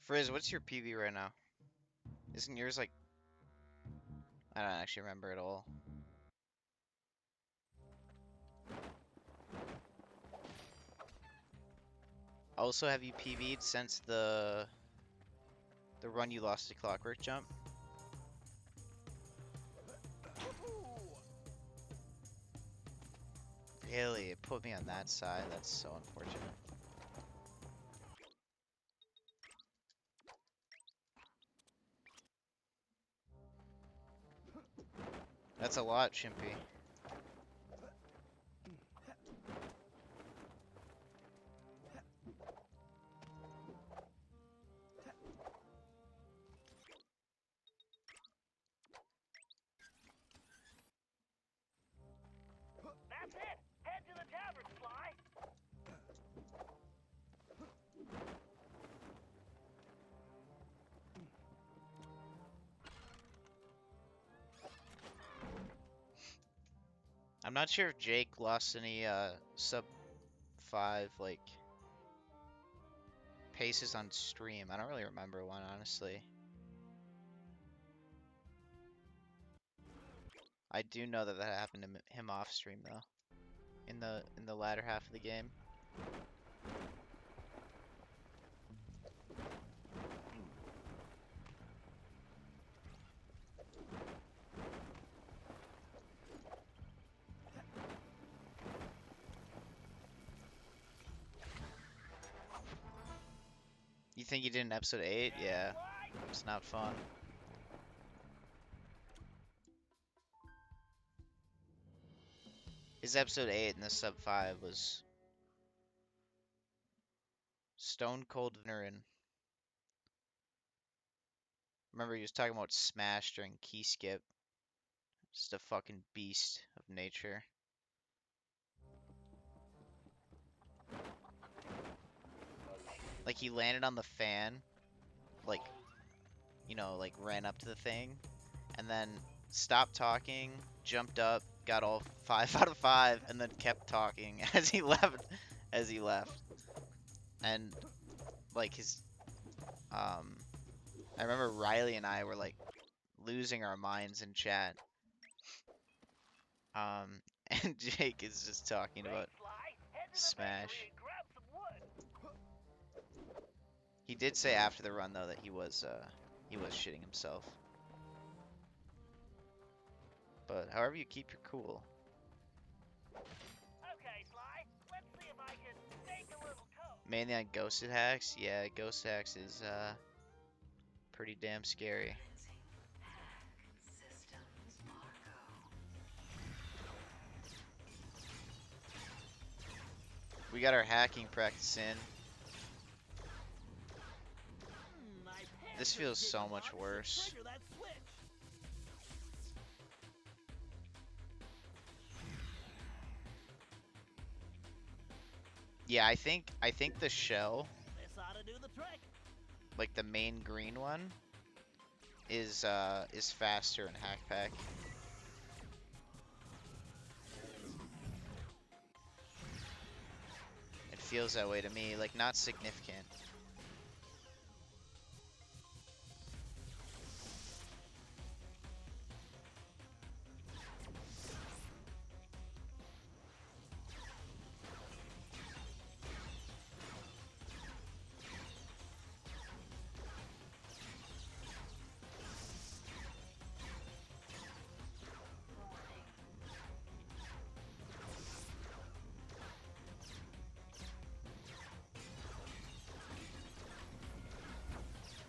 Frizz, what's your PV right now? Isn't yours like... I don't actually remember at all. Also, have you PV'd since the run you lost to Clockwork Jump? Really? It put me on that side. That's so unfortunate. That's a lot, Chimpy. That's it! Head to the tavern, Sly! I'm not sure if Jake lost any sub 5 like paces on stream. I don't really remember one, honestly. I do know that that happened to him off stream though, in the latter half of the game. You think you did in episode 8? Yeah, it's not fun. His episode 8 and the sub 5 was stone cold ignorant. Remember he was talking about Smash during key skip. Just a fucking beast of nature. Like he landed on the fan, like, you know, like ran up to the thing, and then stopped talking, jumped up, got all 5 out of 5, and then kept talking as he left. As he left, and like his, I remember Riley and I were like losing our minds in chat. And Jake is just talking about Smash. He did say after the run though that he was shitting himself. But however you keep your cool. Okay, Sly, let's see if I can take a little coke. Mainly on ghosted hacks. Yeah, ghost hacks is pretty damn scary. We got our hacking practice in. This feels so much worse. Yeah, I think the shell, like the main green one, is faster in hack pack. It feels that way to me, like not significant.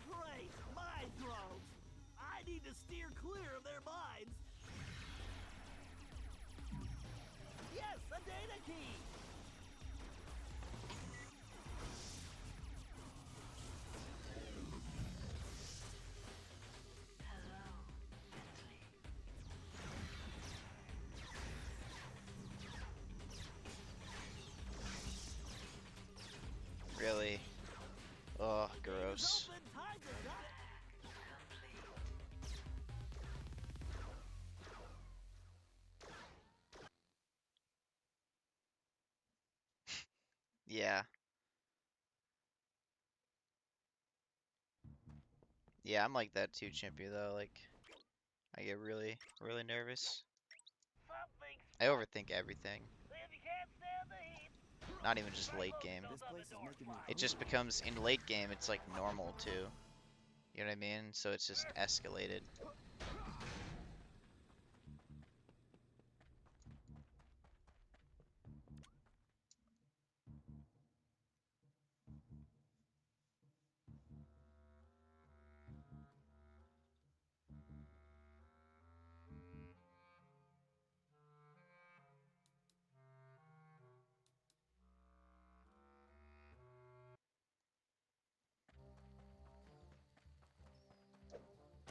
Great, mind throws! I need to steer clear of their minds. Yes, a data key! Really. Oh, gross. Yeah. Yeah, I'm like that too, Chimpy, though. Like, I get really, really nervous. Something's I fucked. overthink everything. If you can't stand the heat, Not even just late game. This place is making me It just becomes, in late game, it's like normal too. You know what I mean? So it's just escalated.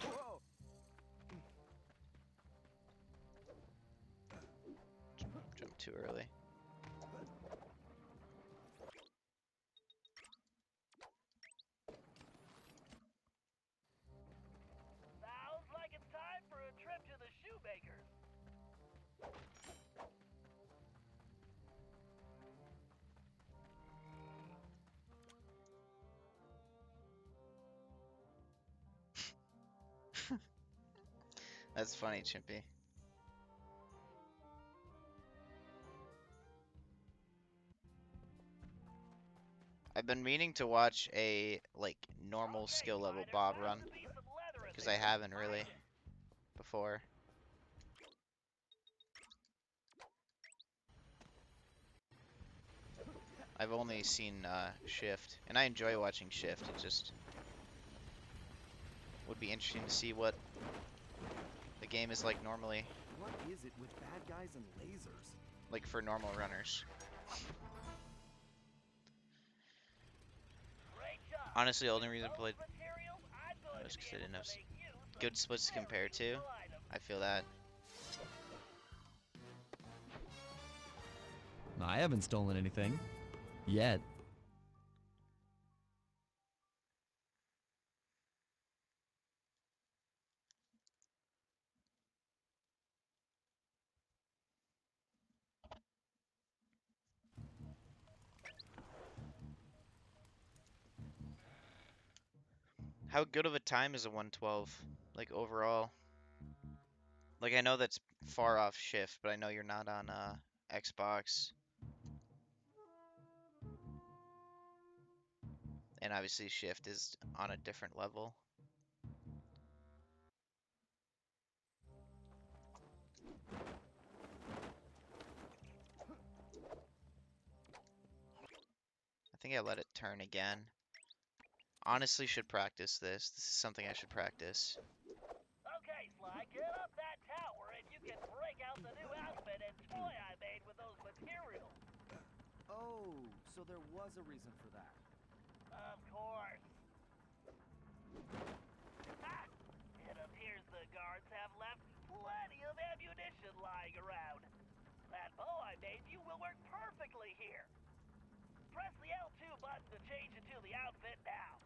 Whoa! Jump too early. sounds like it's time for a trip to the shoemaker's. That's funny, Chimpy. I've been meaning to watch a like normal Okay, skill level Spider, Bob bound run to be some leather in because I there. haven't Find really it. before. I've only seen Shift, and I enjoy watching Shift. It just would be interesting to see what the game is like normally, What is it with bad guys and lasers? like for normal runners. Great job. Honestly, the only reason I Those played materials, I'm going was to be because I able didn't to have make you some good splits to very compare to. useful items. I feel that. I haven't stolen anything. Yet. How good of a time is a 112, like overall? Like I know that's far off Shift, but I know you're not on Xbox, and obviously Shift is on a different level. I think I let it turn again. Honestly, should practice this. This is something I should practice. Okay, Sly, get up that tower and you can break out the new outfit and toy I made with those materials. Oh, so there was a reason for that. Of course. Ha! It appears the guards have left plenty of ammunition lying around. That bow I made you will work perfectly here. Press the L2 button to change into the outfit now.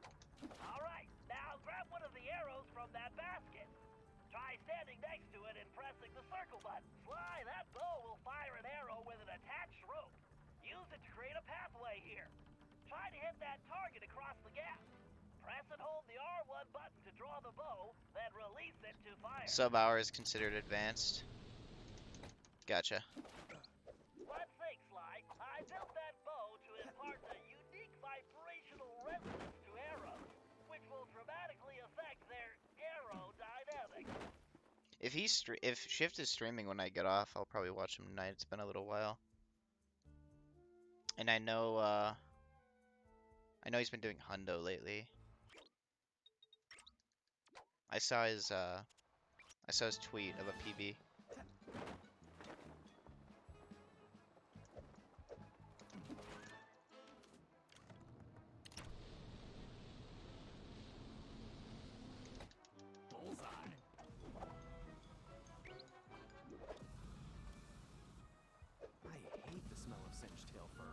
Alright, now grab one of the arrows from that basket. Try standing next to it and pressing the circle button. Sly, that bow will fire an arrow with an attached rope. Use it to create a pathway here. Try to hit that target across the gap. Press and hold the R1 button to draw the bow, then release it to fire. Sub hour is considered advanced. Gotcha. Let's think, Sly. I built that bow to impart a unique vibrational resonance to arrows, which will dramatically affect their aerodynamics. If Shift is streaming when I get off, I'll probably watch him tonight. It's been a little while, and I know he's been doing Hundo lately. I saw his tweet of a PB. Bullseye. I hate the smell of singed tail fur.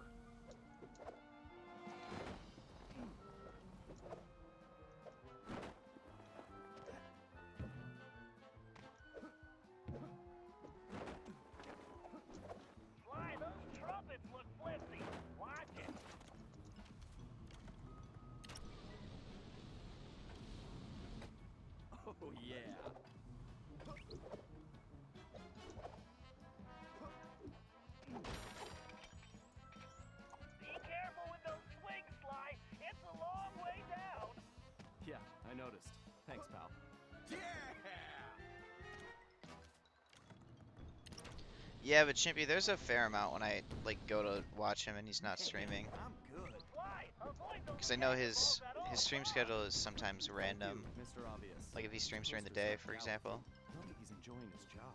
Yeah, but Chimpy, there's a fair amount when I like go to watch him and he's not streaming. I'm good. Sly, avoid those Because I know cannonballs at all his stream costs. schedule is sometimes Thank random. you, Mr. Obvious. Like if he streams during the Poster day, stuff for galley. example. I don't think he's enjoying his job.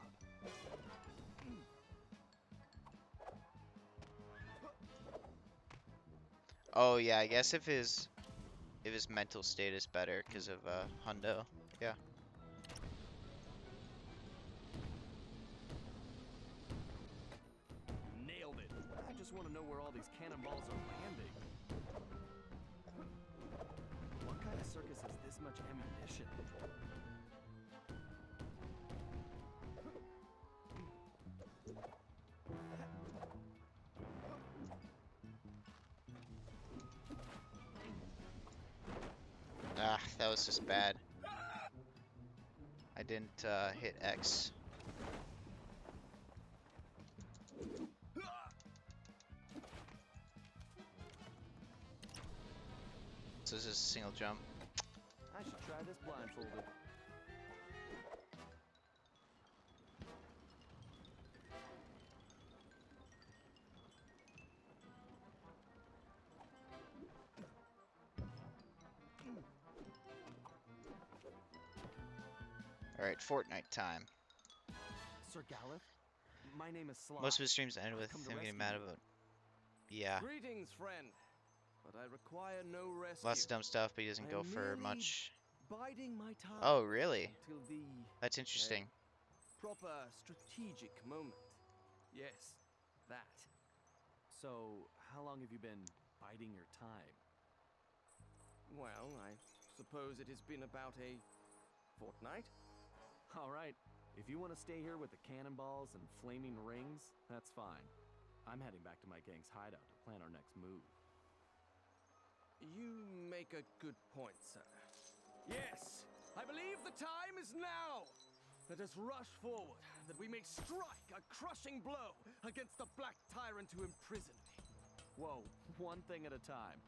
Oh yeah, I guess if his mental state is better because of Hundo. Yeah. Nailed it. I just want to know where all these cannonballs are landing. What kind of circus has this much ammunition? Ah, that was just bad. I didn't hit X. So it's just a single jump. I should try this blindfolded. Alright, Fortnite time. Sir Galeth, my name is Sly. Most of his streams end with Come to him getting rescue mad you. about. Yeah. Greetings, friend. But I require no rescue. Lots of dumb stuff, but he doesn't I go am for merely much. Biding my time. Oh, really? Until the That's interesting. proper strategic moment. Yes, that. So, how long have you been biding your time? Well, I suppose it has been about a fortnight. All right. If you want to stay here with the cannonballs and flaming rings, that's fine. I'm heading back to my gang's hideout to plan our next move. You make a good point, sir. Yes, I believe the time is now. Let us rush forward, that we may strike a crushing blow against the black tyrant who imprisoned me. Whoa, one thing at a time.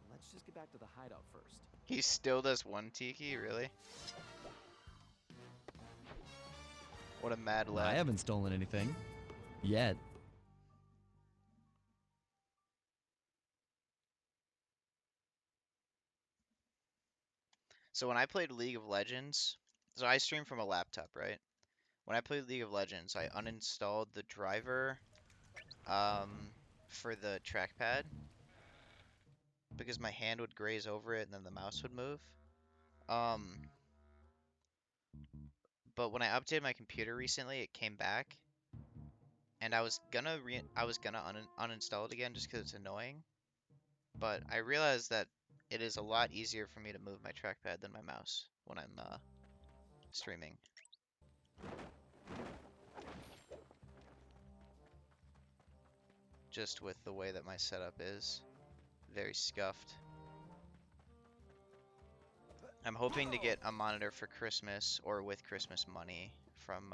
Let's just get back to the hideout first. He still does one Tiki, really? What a mad I lad. haven't stolen anything. Yet. So when I played League of Legends, so I stream from a laptop, right? When I played League of Legends, I uninstalled the driver for the trackpad because my hand would graze over it and then the mouse would move. But when I updated my computer recently, it came back, and I was gonna uninstall it again just because it's annoying. But I realized that it is a lot easier for me to move my trackpad than my mouse when I'm streaming. Just with the way that my setup is. Very scuffed. I'm hoping to get a monitor for Christmas or with Christmas money from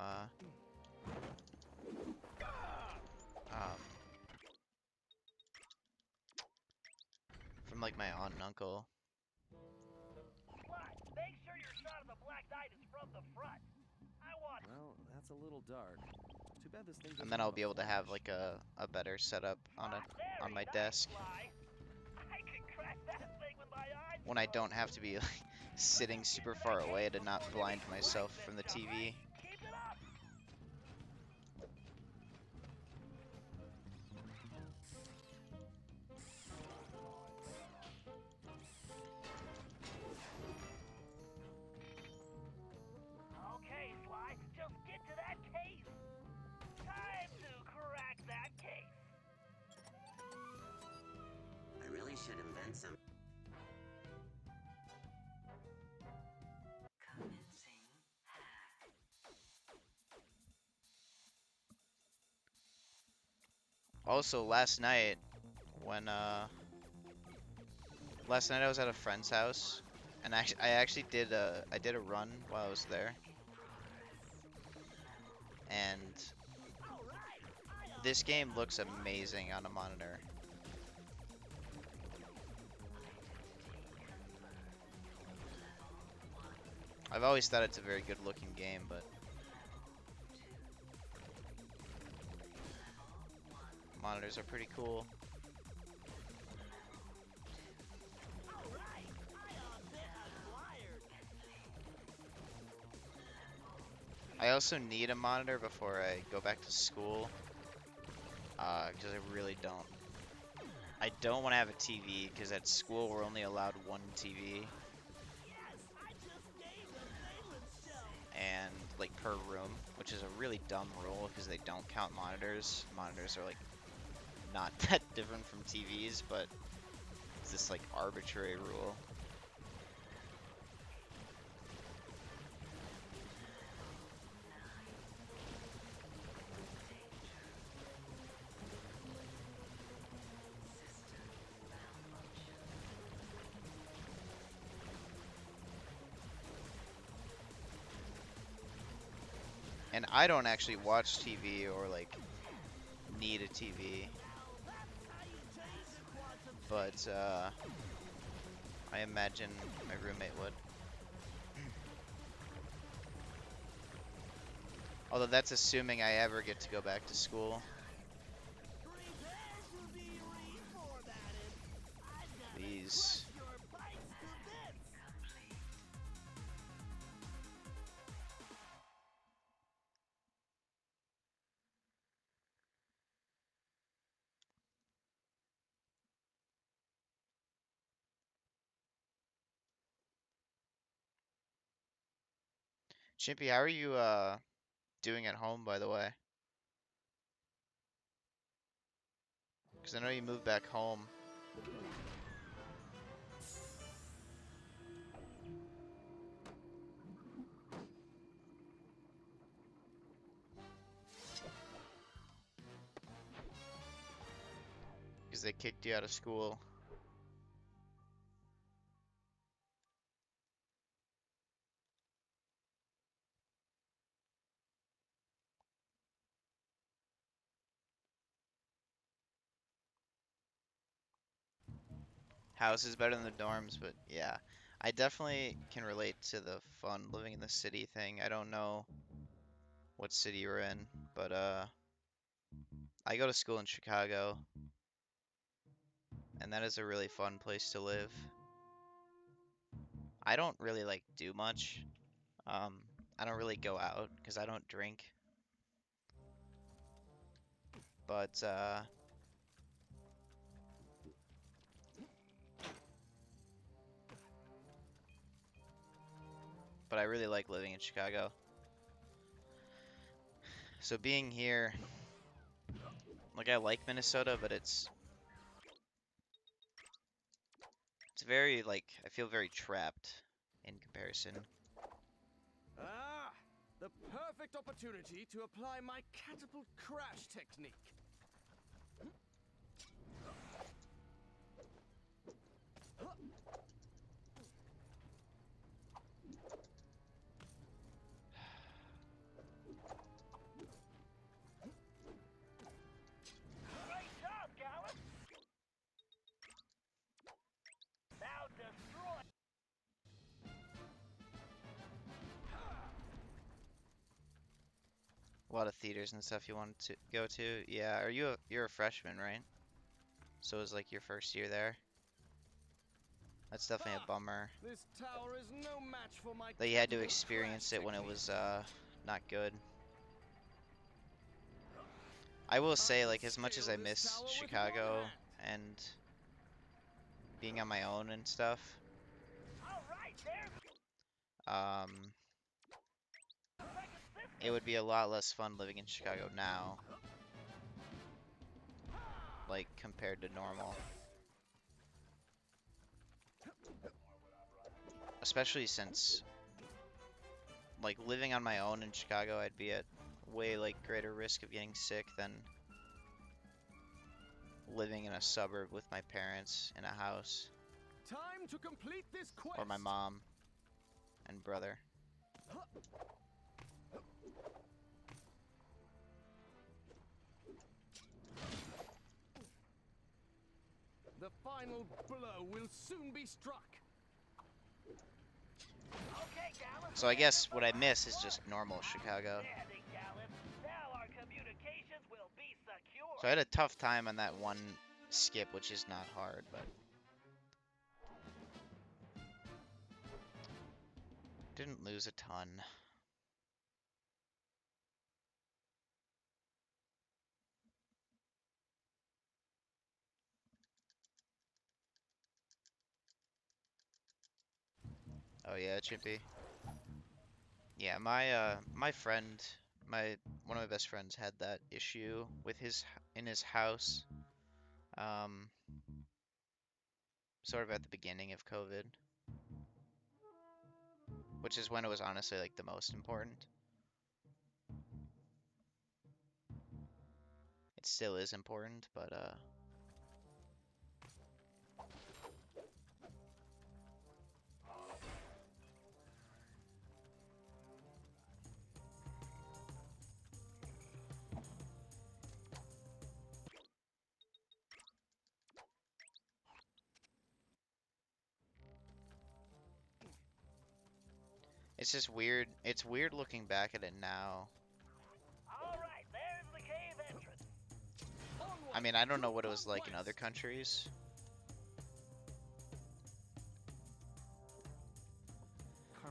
like my aunt and uncle. Sly, make sure your shot of the Black Knight is from the front. I want Well, that's a little dark. Too bad this thing And doesn't then I'll have be a able to have flash. like a better setup on very my nice, desk Sly. I could crack that thing with my eyes when I closed. don't have to be like, sitting super far away to not blind myself from the TV. Keep it up. Okay, Sly, just get to that case. Time to crack that case. I really should invent some. Commencing hack. Also, last night when last night I was at a friend's house, and I actually did a run while I was there, and this game looks amazing on a monitor. I've always thought it's a very good looking game, but monitors are pretty cool. I also need a monitor before I go back to school, because I really don't. I don't want to have a TV, because at school we're only allowed one TV. And, like, per room, which is a really dumb rule, because they don't count monitors. Monitors are, like, not that different from TVs, but it's this, like, arbitrary rule. And I don't actually watch TV or, like, need a TV. But, I imagine my roommate would. Although that's assuming I ever get to go back to school. These. Chimpy, how are you, doing at home, by the way? Because I know you moved back home. Because they kicked you out of school. House is better than the dorms, but yeah. I definitely can relate to the fun living in the city thing. I don't know what city you're in, but I go to school in Chicago, and that is a really fun place to live. I don't really like do much. Um, I don't really go out because I don't drink. But I really like living in Chicago. So being here, like I like Minnesota, but it's very like I feel very trapped in comparison. Ah, the perfect opportunity to apply my catapult crash technique. Great job, Gallus! Now destroy. A lot of theaters and stuff you want to go to. Yeah, you're a freshman, right? So it was like your first year there. That's definitely a bummer This tower is no match for my that you had to catapult experience crash it when it technique. was not good. I will say, like, as much as I miss Chicago and being on my own and stuff, All right, there's um, second system. it would be a lot less fun living in Chicago now, like, compared to normal. Especially since, like, living on my own in Chicago, I'd be at way, like, greater risk of getting sick than living in a suburb with my parents in a house, Time to complete this quest. or my mom and brother. The final blow will soon be struck. Okay, Gallus. So I guess what I miss is just normal Chicago. Outstanding, Gallus. Now our communications will be secure. So I had a tough time on that one skip, which is not hard, but didn't lose a ton. Oh yeah, Chimpy. Yeah, my friend, one of my best friends had that issue with in his house, um, sort of at the beginning of COVID, which is when it was honestly like the most important. It still is important, but it's just weird. It's weird looking back at it now. All right, there's the cave entrance. I mean, I don't know what it was like in other countries.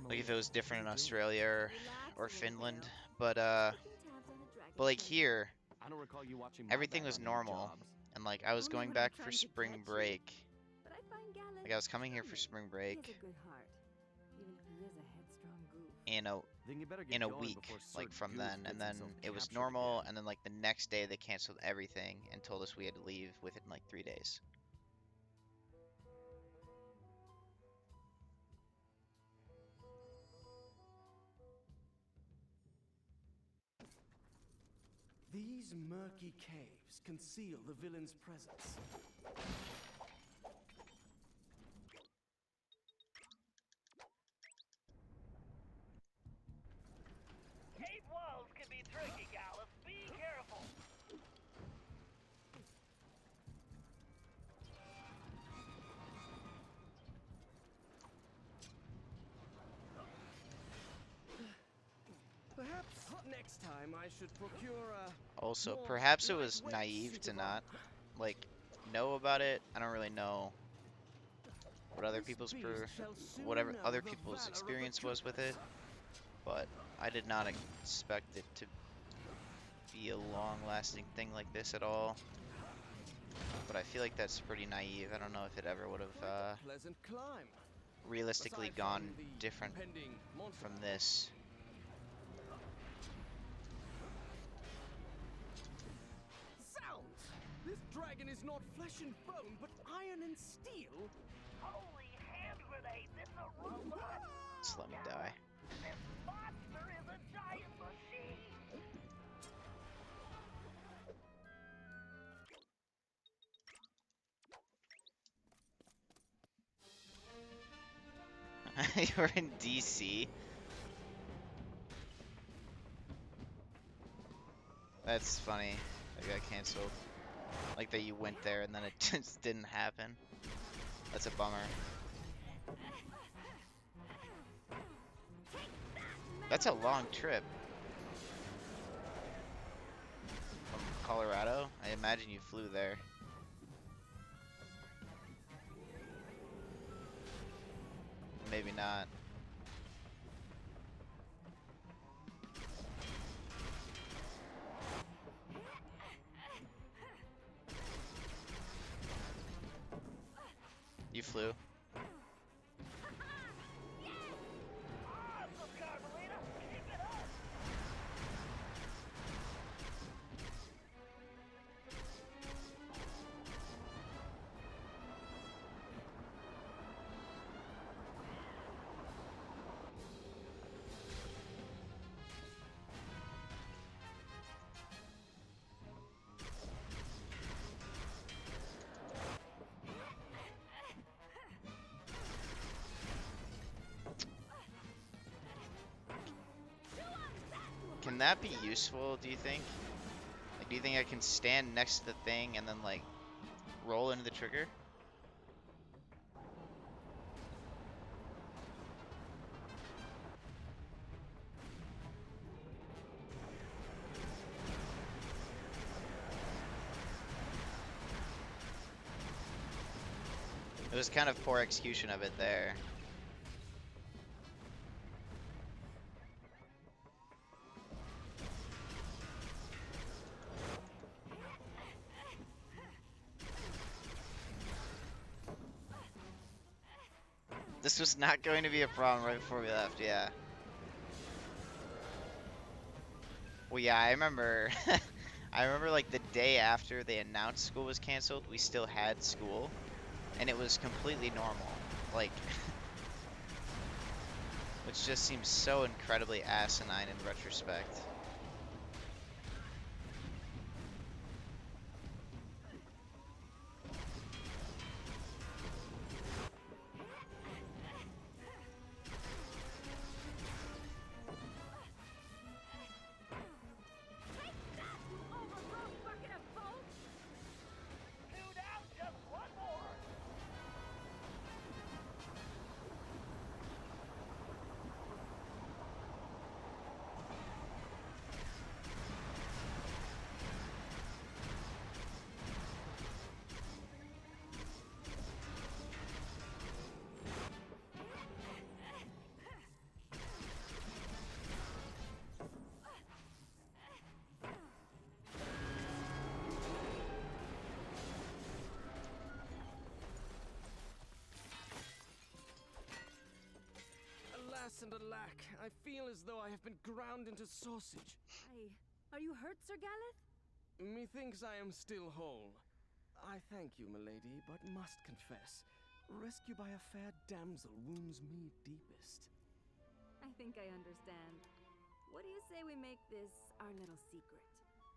Like if it was different in Australia or Finland, but like here, I don't recall you watching my everything was background normal. jobs. And like I was Only going when I'm back for trying to spring catch you. break. But I find Gallus Like I was coming here for charming. spring He break has a good heart, even if he is a headstrong goof. Then you better get in a going week, before like Sir from Goof then, gets and then himself it was captured normal, again. and then like the next day they canceled everything and told us we had to leave within like 3 days. These murky caves conceal the villain's presence. Cave walls can be tricky, Gallus. Be careful. Perhaps next time I should procure a Also, more perhaps it was lightweight naive suit to of not armor. like know about it. I don't really know what other This people's beast shall soon whatever know other the people's valor of the experience was with it, troopers. but I did not expect it to be a long-lasting thing like this at all. But I feel like that's pretty naive. I don't know if it ever would Quite have a pleasant climb. realistically Aside gone from the different pending monster from battle. this. Sounds! This dragon is not flesh and bone, but iron and steel. Holy hand grenades! It's a robot. Just let me die. This monster is a giant machine. You're in DC. That's funny. That got canceled. Like that you went there and then it just didn't happen. That's a bummer. That's a long trip. From Colorado? I imagine you flew there. Maybe not. You flew. Awesome, Carmelita. Keep it up. Can that be useful, do you think? Like, do you think I can stand next to the thing and then, like, roll into the trigger? It was kind of poor execution of it there. This was not going to be a problem right before we left, yeah. Well, yeah, I remember. I remember like the day after they announced school was canceled, we still had school, and it was completely normal. Like, which just seems so incredibly asinine in retrospect. Two down, just one more. Alas and alack, I feel as though I have been ground into sausage. Are you hurt, Sir Galeth? Methinks I am still whole. I thank you, milady, but must confess, rescue by a fair damsel wounds me deepest. I think I understand. What do you say we make this our little secret?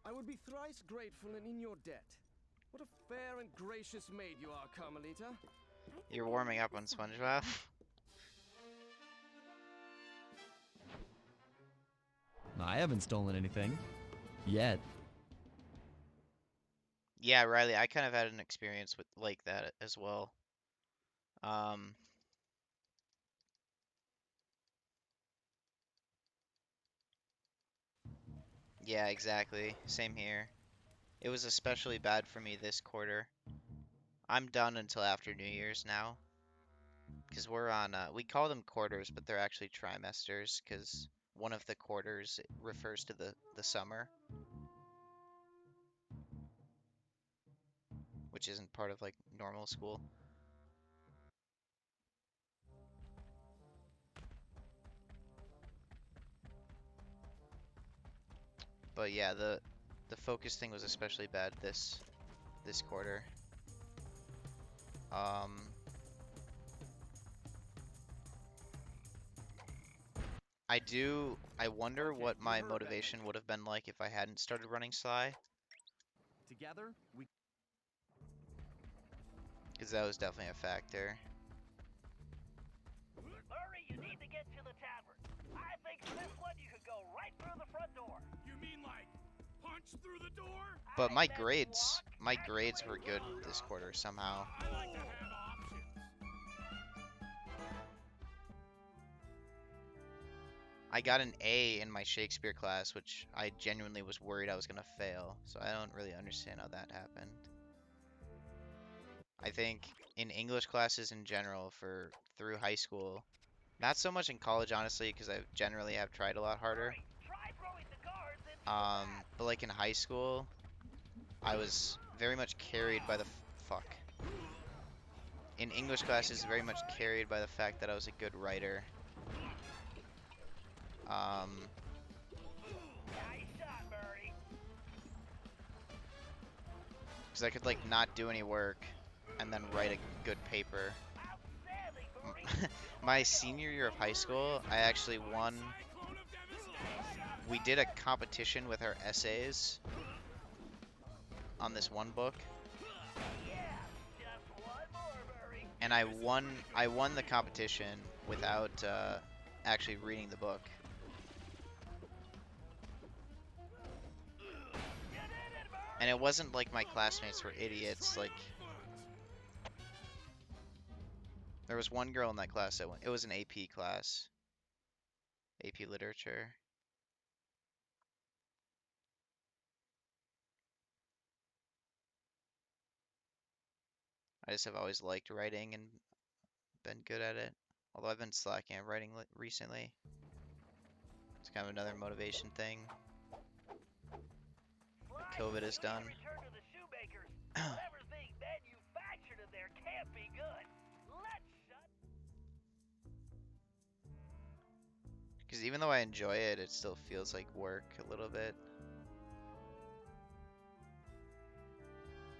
I would be thrice grateful and in your debt. What a fair and gracious maid you are, Carmelita. You're warming up on SpongeBob. I haven't stolen anything. Yet. Yeah, Riley, I kind of had an experience with like that as well. Um, yeah, exactly. Same here. It was especially bad for me this quarter. I'm done until after New Year's now. Because we're on, we call them quarters, but they're actually trimesters, because one of the quarters refers to the summer, which isn't part of like normal school. But yeah, the focus thing was especially bad this quarter. I wonder Okay, what you my heard that. motivation would have been like if I hadn't started running Sly, Together, we... because that was definitely a factor. Murray, you need to get to the tavern. I think for this one you could go right through the front door. You mean like punch through the door? But I my meant grades, walk my and grades were wait. good this quarter somehow. I like to have options. I got an A in my Shakespeare class, which I genuinely was worried I was gonna fail, so I don't really understand how that happened. I think in English classes in general for through high school, not so much in college honestly, because I generally have tried a lot harder. Murray, try throwing the guards into the vat. But like in high school, I was very much carried by the fuck. In English classes, very much carried by the fact that I was a good writer. Nice shot, Murray. Because I could like not do any work and then write a good paper. Outstanding, Murray. My senior year of high school, I actually won. We did a competition with our essays on this one book, Yeah, just one more, Murray. and I won the competition without actually reading the book. You did it, Murray. And it wasn't like my classmates were idiots. Like, there was one girl in that class that went. It was an AP class, AP Literature. I just have always liked writing and been good at it. Although I've been slacking at writing recently. It's kind of another motivation thing. Sly, COVID is you need to done. return to the shoemakers. Whatever's being manufactured in there can't be good. Let's shut. Because even though I enjoy it, it still feels like work a little bit.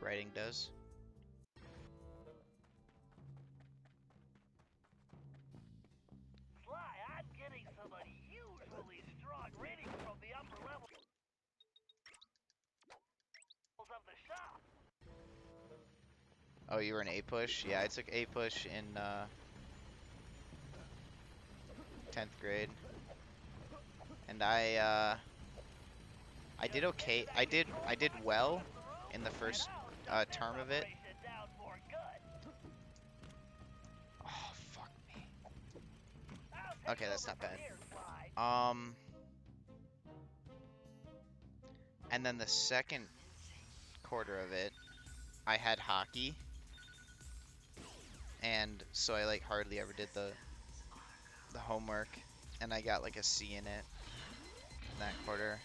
Writing does. Sly, I'm getting some unusually strong ratings from the upper levels of the shop. Oh, you were an A push? Yeah, I took A push in 10th grade. And I did okay. I did well in the first term of it. Oh, fuck me. Okay, that's not bad. And then the second quarter of it, I had hockey, and so I like hardly ever did the homework, and I got like a C in it in that quarter.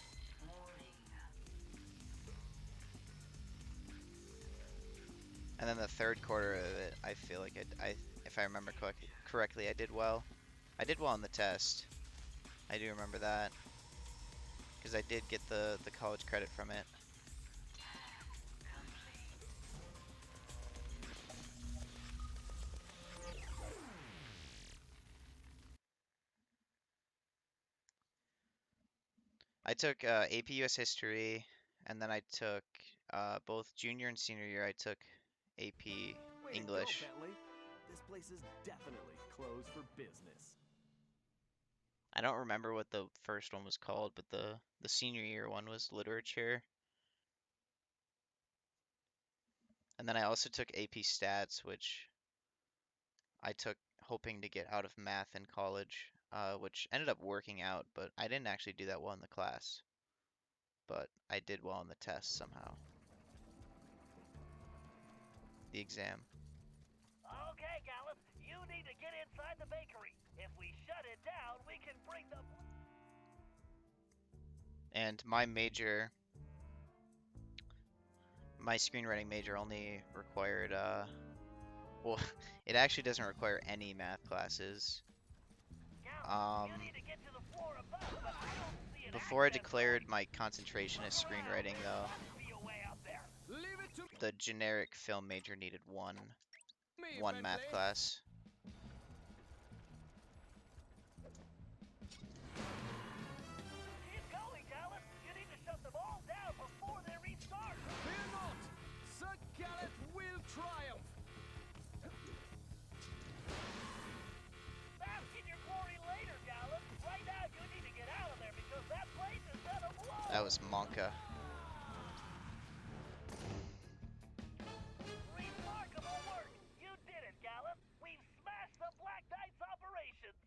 And then the third quarter of it, I feel like if I remember correctly, I did well. I did well on the test. I do remember that, because I did get the college credit from it. I took AP US History, and then I took both junior and senior year. I took AP Way to English. go, Bentley. This place is definitely closed for business. I don't remember what the first one was called, but the senior year one was literature. And then I also took AP Stats, which I took hoping to get out of math in college, which ended up working out, but I didn't actually do that well in the class. But I did well on the test somehow. The exam. Okay, Gallus, you need to get inside the bakery. If we shut it down, we can bring the... And my major, my screenwriting major only required, well, it actually doesn't require any math classes. Gallus, you need to get to the floor above, but I don't see an Before I access declared point. my concentration as Look around, screenwriting, there though, must be a way out there. Leave it to the generic film major needed one me, math Bentley. class. Keep going, Gallus. You need to shut them all down before they restart. Fear not. Sir Gallet will triumph. Bask in your glory later, Gallus. Right now, you need to get out of there because that place is gonna blow. That was Monka. Remarkable work. You did it, Gallus. We've smashed the Black Knight's operations.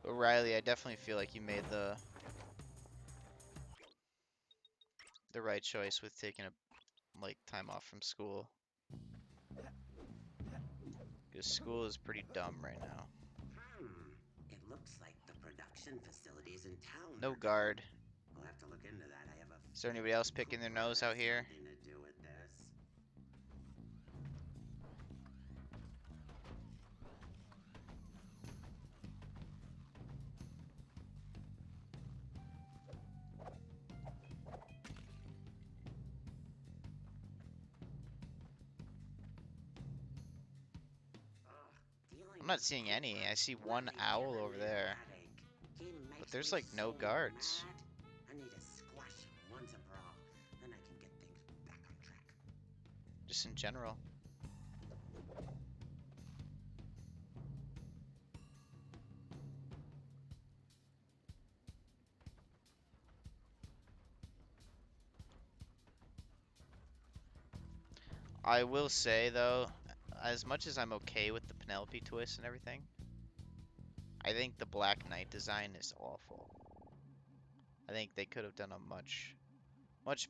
But Riley, I definitely feel like you made the right choice with taking like time off from school. Because school is pretty dumb right now. It looks like the production facilities in town. No are guard. down. We'll have to look into that. I have a Is there anybody else picking their nose out here? something to do with this. I'm not seeing any. I see one owl over there. But there's like no guards. I need to squash him once and for all. Then I can get things back on track. Just in general. I will say though, as much as I'm okay with the Penelope twist and everything, I think the Black Knight design is awful. I think they could have done a much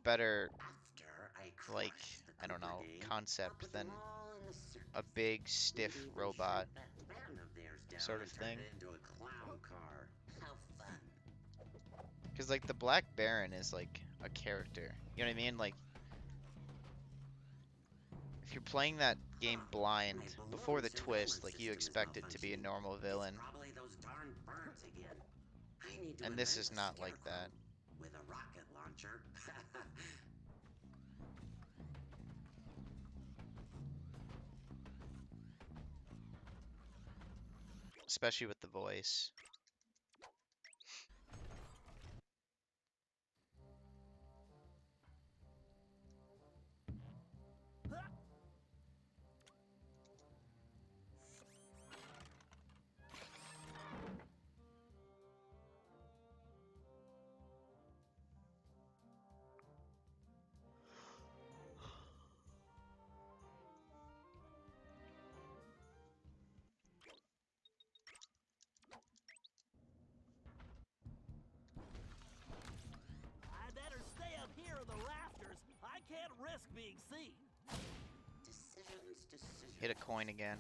better, After I like, crush the I don't Cooper know, gang, I'll concept put than them all in the circus. a big, stiff Maybe we robot shoot that van of theirs down sort of and turn thing. it into a clown car. How fun. Because, like, the Black Baron is, like, a character. You know what I mean? Like, if you're playing that game blind, My before balloon the twist, surveillance like, you system is expect it to be a malfunctioning. normal villain. It's probably those darn birds again. I need to And this invent is a not like scarecrow that. with a rocket launcher. Especially with the voice. I better stay up here in the rafters. I can't risk being seen. Decisions. Hit a coin again.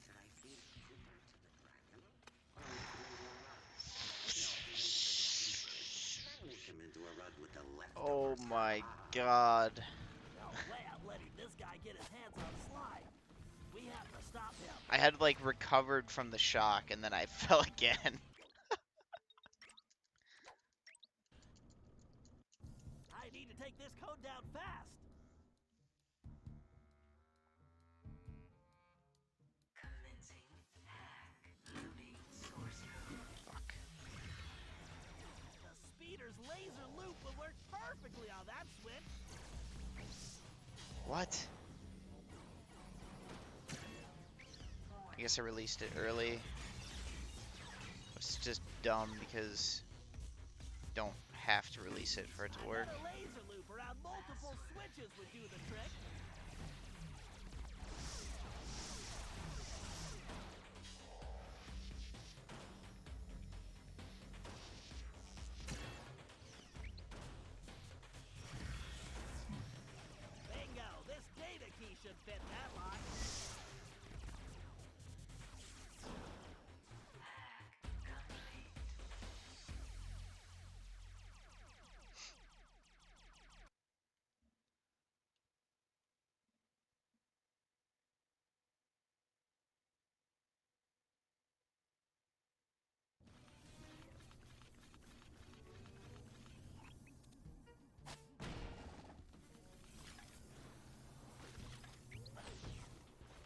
Should I feed Cooper to the dragon? Or make him into a rug? No, feed him to the dragon. Then make him into a rug with the Oh leftovers. my god. No way I'm letting this guy get his hands on slime. We have to stop him. I had, like, recovered from the shock, and then I fell again. I need to take this code down fast. Fuck. The speeder's laser loop will work perfectly on that switch. What? I guess I released it early. It's just dumb because you don't have to release it for it to work. A laser loop around multiple switches would do the trick. Bingo! This data key should fit that lock.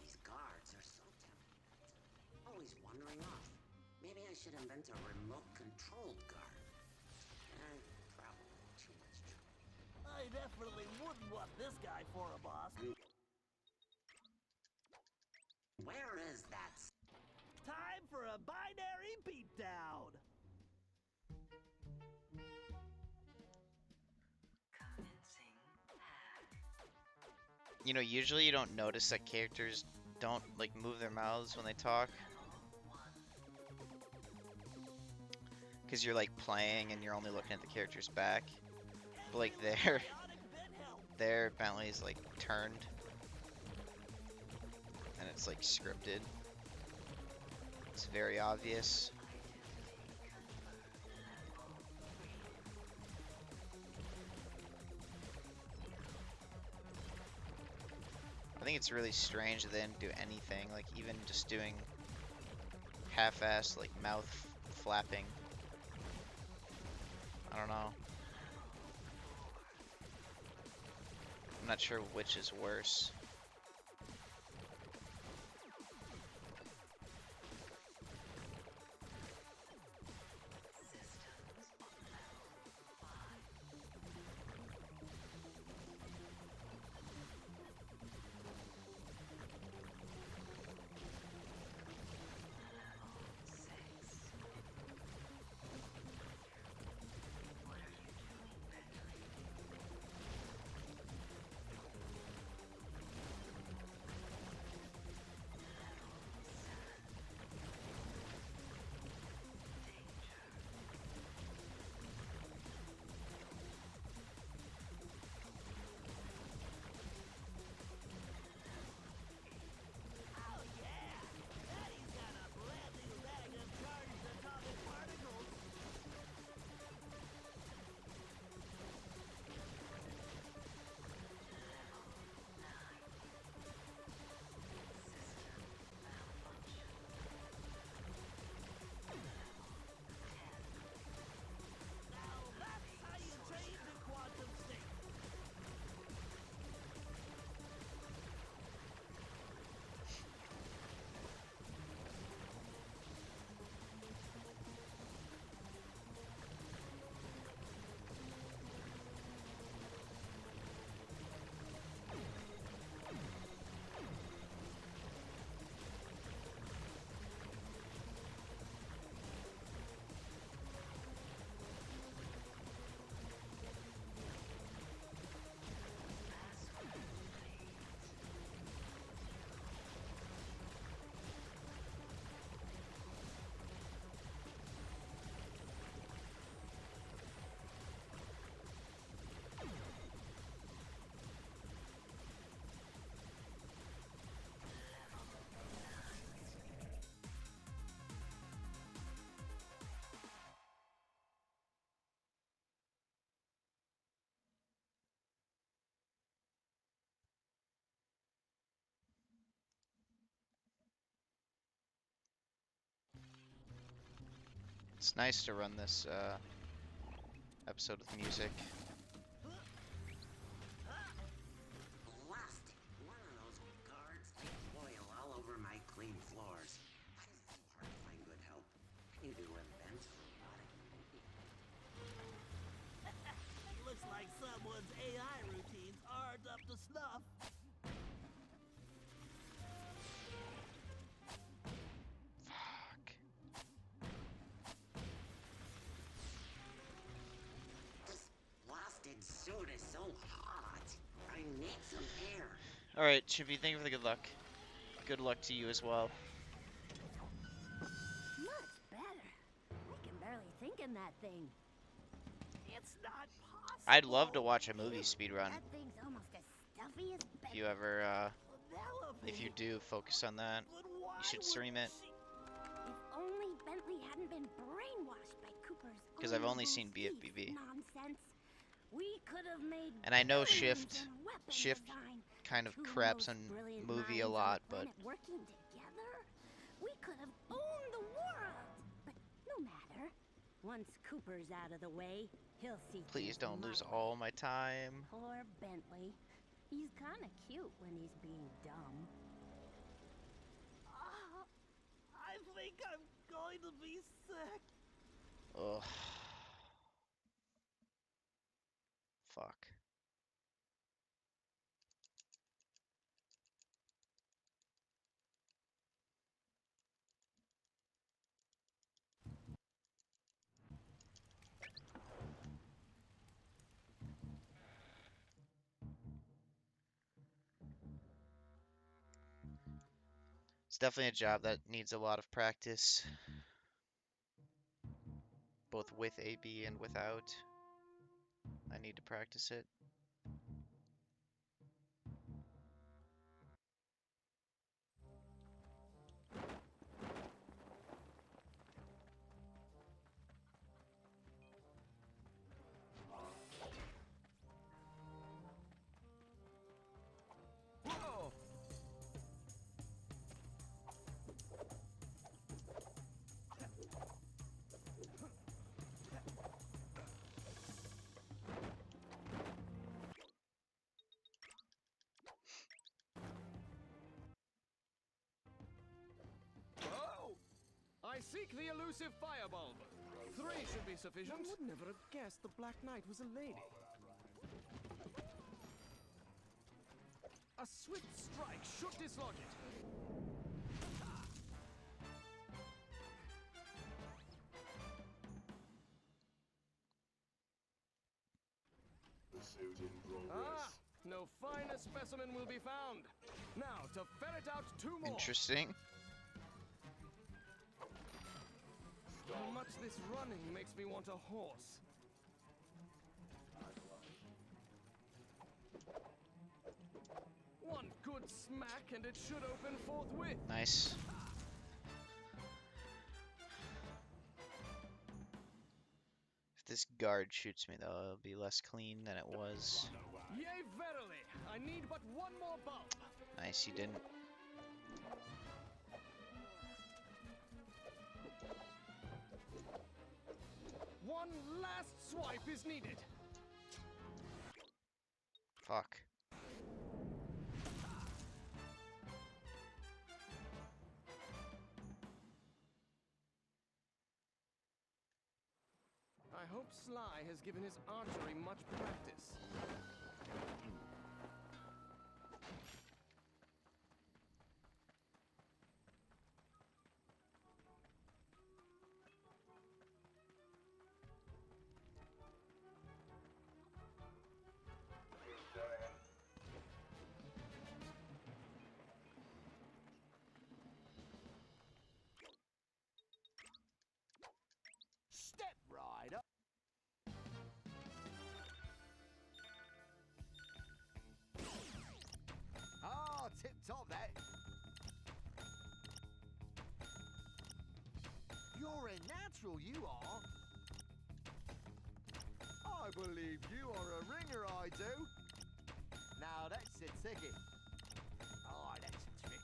These guards are so tempting. Always wandering off. Maybe I should invent a remote-controlled guard. Probably too much trouble. I definitely wouldn't want this guy for a boss. Where is that? Time for a binary beatdown. You know, usually you don't notice that characters don't, like, move their mouths when they talk. Because you're, like, playing and you're only looking at the character's back. But, like, there apparently is, like, turned. And it's, like, scripted. It's very obvious. I think it's really strange that they didn't do anything, like even just doing half-assed like mouth flapping. I don't know. I'm not sure which is worse. It's nice to run this episode with music. Blast it! One of those guards takes oil all over my clean floors. Why is it so hard to find good help? I need to invent a robotic movie. Looks like someone's AI routines aren't up to snuff. Fuck. This blasted suit is so hot. I need some air. Alright, Chippy, thank you for the good luck. Good luck to you as well. Much better. I can barely think in that thing. It's not possible. I'd love to watch a movie speedrun. That thing's almost as stuffy as If you ever, Penelope. if you do focus on that, But why you should would stream it. she- If only Bentley hadn't been brainwashed by Cooper's 'Cause I've only own seen thief BFBB. nonsense. We could have made And I know billions Shift in weapon Shift design. kind of Two craps most on brilliant movie a minds on lot, the but planet working together, we could have owned the world. But no matter. Once Cooper's out of the way, he'll see. please things don't my lose way. all my time. Poor Bentley. He's kind of cute when he's being dumb. I think I'm going to be sick. Ugh. Fuck. It's definitely a job that needs a lot of practice, both with AB and without. I need to practice it. Whoa! Oh! I seek the elusive firebulb. 3 should be sufficient. One would never have guessed the Black Knight was a lady. A swift strike should dislodge it. Ah, no finer specimen will be found. Now to ferret out 2 more. Interesting. Much this running makes me want a horse. One good smack and it should open forthwith. Nice. If this guard shoots me, though, it'll be less clean than it was. Yea, verily, I need but 1 more bulb. Nice, he didn't. One last swipe is needed. Fuck. I hope Sly has given his archery much practice. Step right up. Ah, tip top that. You're a natural, you are. I believe you are a ringer, I do. Now that's a ticket. Oh, that's a trick.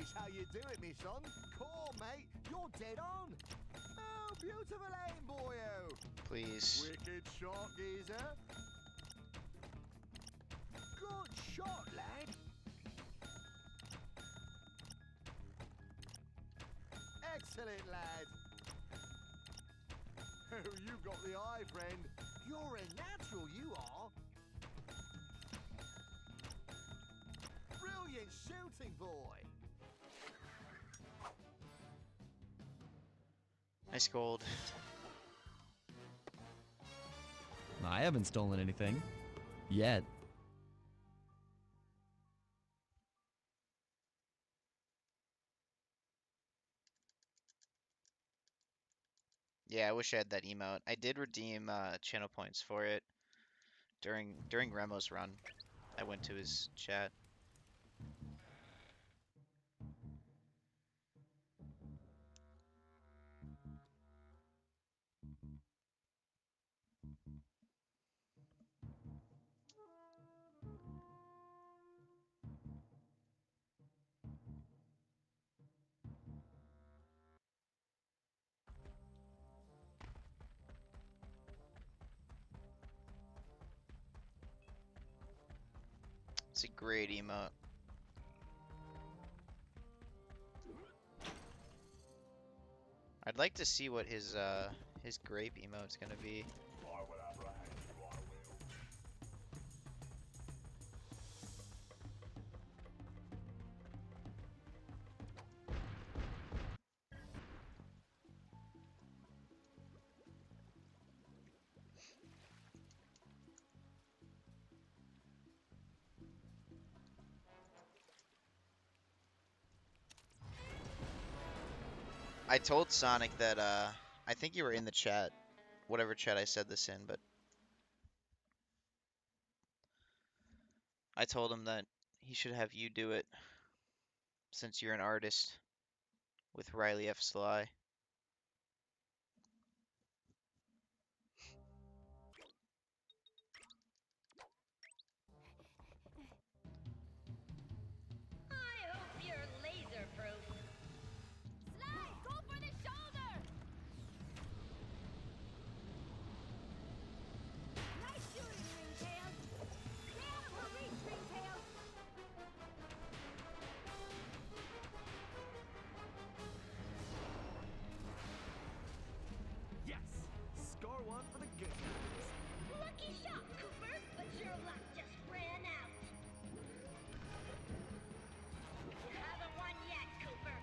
is how you do it, me son. Cool, mate. You're dead on. Oh, beautiful aim, boyo. Please. Wicked shot, geezer. Good shot, lad. Excellent, lad. Oh, you got the eye, friend. You're a natural, you are. Brilliant shooting, boy. Nice gold. I haven't stolen anything. Yet. Yeah, I wish I had that emote. I did redeem channel points for it during Remo's run. I went to his chat. It's a great emote. I'd like to see what his grape emote's gonna be. I told Sonic that I think you were in the chat, whatever chat I said this in, but I told him that he should have you do it since you're an artist with Riley F. Sly. I hope you're laser-proof. Slide, go for the shoulder! Nice shooting, Ringtail. Stay out of her reach, Ringtail. Yes! Score one for the good guys. Lucky shot, Cooper, but your luck just ran out. You haven't won yet, Cooper.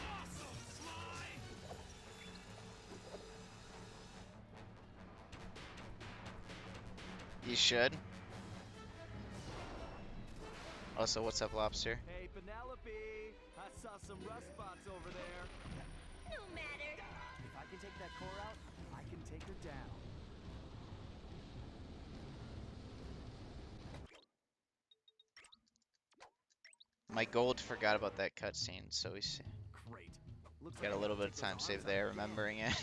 Awesome, Sly! You should. Also, what's up, Lobster? Hey, Penelope! I saw some rust spots over there. No matter. If I can take that core out, I can take her down. My gold forgot about that cutscene, so Great. Looks got like a I little can bit of take time those saved arms there out again. remembering it.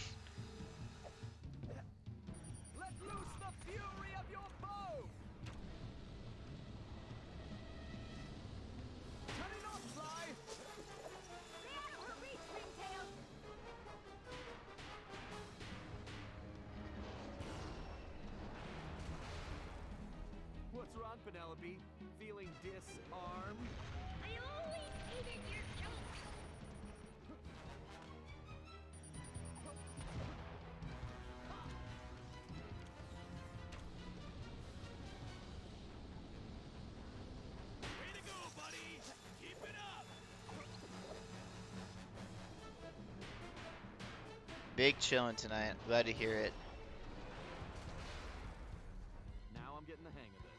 Let loose the fury of your bow! Turn it off, Sly! Stay out of her reach, Ringtail. What's wrong, Penelope? Feeling disarmed? I always hated your jokes. Way to go, buddy! Keep it up! Big chillin' tonight. Glad to hear it. Now I'm getting the hang of this.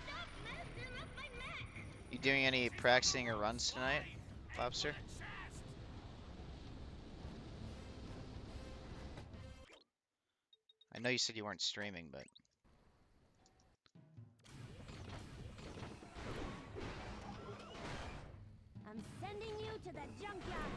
Stop messing up my mech. You doing any practicing or runs tonight, Lobster? I know you said you weren't streaming, but I'm sending you to the junkyard.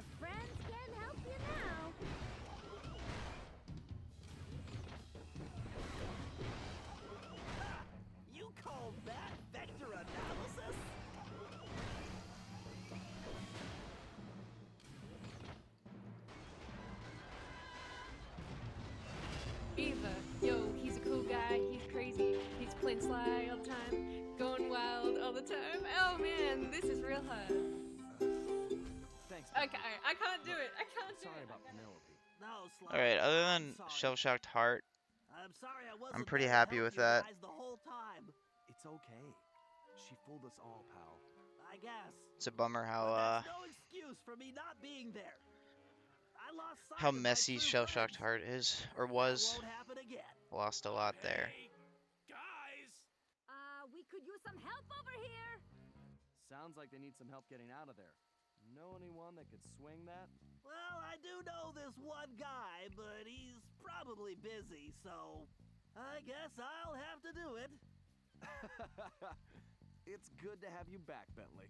Your friends can help you now. You call that vector analysis? Eva, yo, he's a cool guy, he's crazy, he's playing sly all the time, going wild all the time. Oh man, this is real hard. Thanks. Okay, I can't do it, I can't do Sorry it. about Penelope. No, Sly. Alright, other I'm than sorry. Shell-Shocked Heart, I'm sorry I wasn't I'm pretty there to happy help with you that. guys the whole time. It's okay. She fooled us all, pal. I guess. It's a bummer But how that's no excuse for me not being there. I lost sight how of my messy true Shell-Shocked friends. Heart is, or That was. won't happen again. Lost a lot there. Guys! We could use some help over here. Sounds like they need some help getting out of there. Know anyone that could swing that? Well, I do know this one guy, but he's probably busy, so I guess I'll have to do it. It's good to have you back, Bentley.